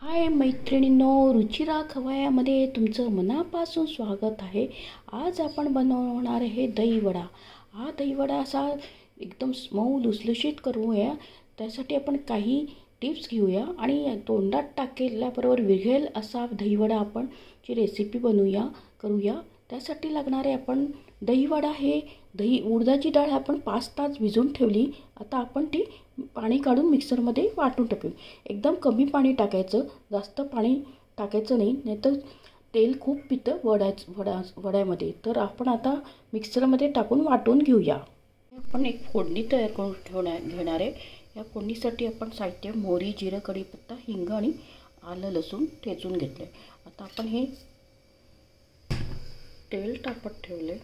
हाय मैत्रिणींनो, रुचिरा खवय्यामध्ये तुमचं मनापासून स्वागत आहे। आज आपण बनवणार आहे दहीवडा। हा दहीवडा असा एकदम मऊ लुसलुशीत करूया। त्यासाठी आपण काही टिप्स घेऊया आणि तोंडात टाकल्याबरोबर विरघळेल असा दहीवडा आपण ची रेसिपी करूया। त्यासाठी लागणारे आपण दहीवडा हे उडदाची डाळ आपण 5 तास भिजवून ठेवली। आता आपण ती पाणी काढून मिक्सरमध्ये वाटून टाकू। एकदम कमी पाणी टाकायचं, जास्त पाणी टाकायचं नाही, नाहीतर तेल खूप पितं वड्यामध्ये। तर आपण आता मिक्सरमध्ये टाकून वाटून घेऊया। आपण एक फोडणी तयार करून घेणार आहे। या फोडणीसाठी आपण साहित्य मोहरी, जिरं, कढीपत्ता, हिंग आणि आलं लसूण ठेचून घेतले। आता आपण हे तेल तापत ठेवले।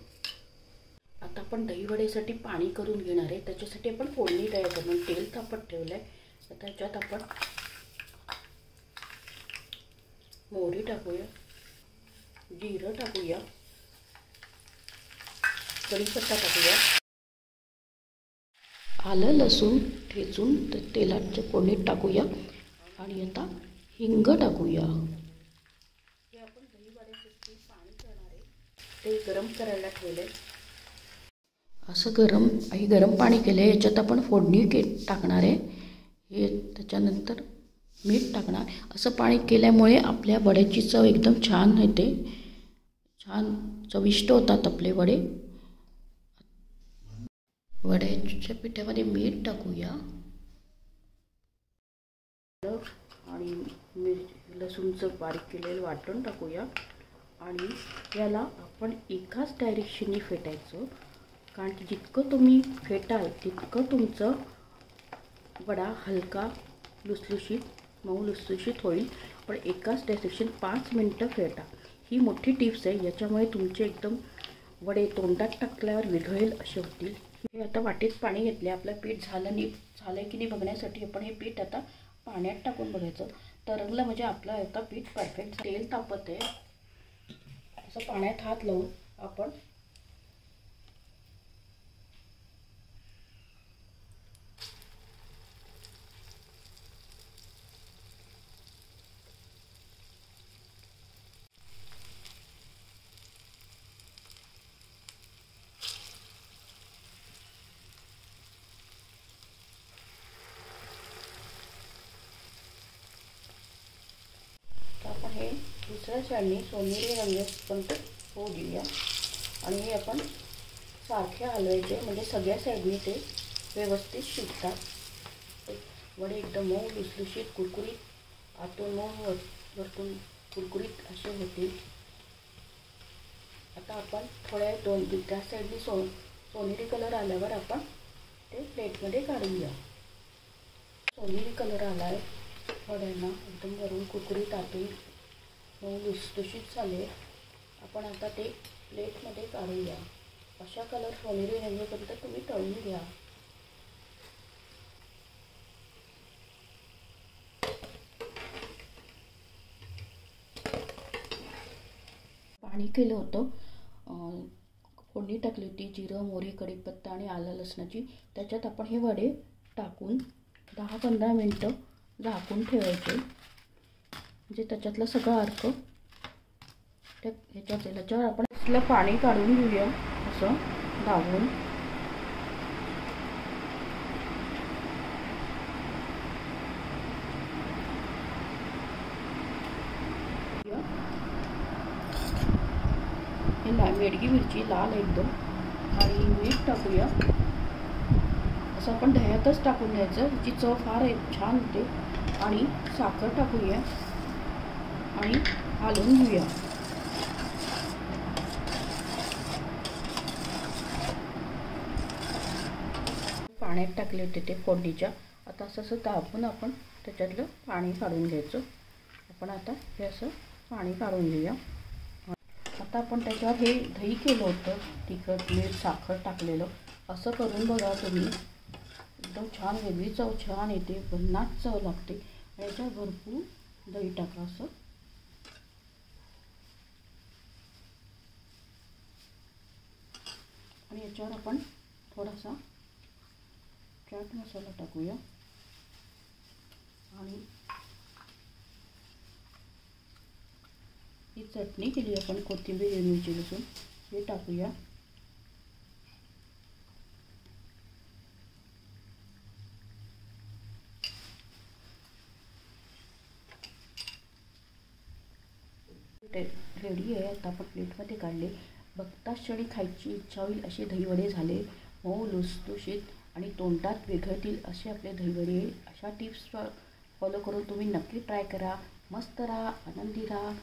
आता आपण दहीवड्यासाठी पाणी करून घेणार आहे। त्याच्यासाठी आपण फोडणी तयार करून तेल तापत ठेवले। आता त्याच्यात आपण मोहरी टाकूया, जिरं टाकूया, कढीपत्ता टाकूया, आलं लसूण ठेचून तेलाच्या फोडणीत टाकूया आणि आता हिंग टाकूया। हे आपण दहीवड्यासाठी पाणी करणार आहे, ते गरम करायला ठेवले। असं गरम पाणी केले। याच्यात आपण फोडणी टाकणार आहे। हे त्याच्यानंतर मीठ टाकणार। असं पाणी केल्यामुळे आपल्या वड्याची चव एकदम छान येते, छान चविष्ट होतात आपले वडे। वड्याच्या पिठामध्ये मीठ टाकूया आणि लसूणचं बारीक केलेलं वाटण टाकूया आणि याला आपण एकाच डायरेक्शनने फेटायचं, कारण की जितकं तुम्ही फेटाल तितकं तुमचं वडा हलका मऊ लुसलुशीत होईल। पण एकाच डायरेक्शन 5 मिनिटं फेटा। ही मोठी टिप्स आहे, याच्यामुळे तुमचे एकदम वडे तोंडात टाकल्यावर विरघळेल असे होतील। हे आता वाटीत पाणी घेतले। आपलं पीठ झालं की नाही बघण्यासाठी आपण हे पीठ आता पाण्यात टाकून बघायचं। तरंगलं म्हणजे आपलं आता पीठ परफेक्ट। तेल तापत आहे, असं पाण्यात हात लावून आपण हे दुसऱ्या साईडने सोनेरी रंगापर्यंत होऊ देऊया आणि हे आपण सारखे हलवायचे, म्हणजे सगळ्या साईडने ते व्यवस्थित शिजतात। वडे एकदम मऊ लुसलुशीत कुरकुरीत, आतून मऊ वरतून कुरकुरीत असे होतील। आता आपण त्या साईडने सोनेरी कलर आल्यावर आपण ते प्लेटमध्ये काढूया। सोनेरी कलर आला आहे वड्यांना, एकदम वरून कुरकुरीत आतून मऊ लुसलुशीत झाले। आपण आता ते प्लेटमध्ये काढूया। अशा कलर सोनेरी रंगापर्यंत तुम्ही तळून घ्या। पाणी केलं होतं, फोडणी टाकली होती जिरं, मोहरी, कढीपत्ता आणि आलं लसणाची। त्याच्यात आपण हे वडे टाकून 10-15 मिनिटं झाकून ठेवायचे, म्हणजे त्याच्यातलं सगळं अर्क ह्याच्यावर आपण असलं पाणी काढून घेऊया, असं दाबून। हे बेडगी मिरची लाल एकदम आणि मीठ टाकूया। असं आपण दह्यातच टाकून द्यायचं, याची चव फार छान होते। आणि साखर टाकूया आणि हलवून घेऊया। पाण्यात टाकले होते ते फोडणीच्या। आता असं दाबून आपण त्याच्यातलं पाणी काढून घ्यायचं। आपण आता हे असं पाणी काढून घेऊया। आता आपण त्याच्यावर हे दही केलं होतं, तिखट मीठ साखर टाकलेलं, असं करून बघा तुम्ही। एकदम छान वेगळी चव छान येते, भन्नाट चव लागते। याच्यावर भरपूर दही टाका असं। आणि याच्यावर आपण थोडासा चाट मसाला टाकूया आणि ही चटणी केली आपण कोथिंबीर मिरची लसूण हे टाकूया. रेडी आहे. आता आपण प्लेटमध्ये काढले. बघताच क्षणी खायची इच्छा होईल असे दहीवडे झाले. मऊ लुसलुशीत आणि तोंडात विरघळतील असे आपले दहीवडे. अशा टिप्स फॉलो करून तुम्ही नक्की ट्राय करा. मस्त राहा, आनंदी राहा.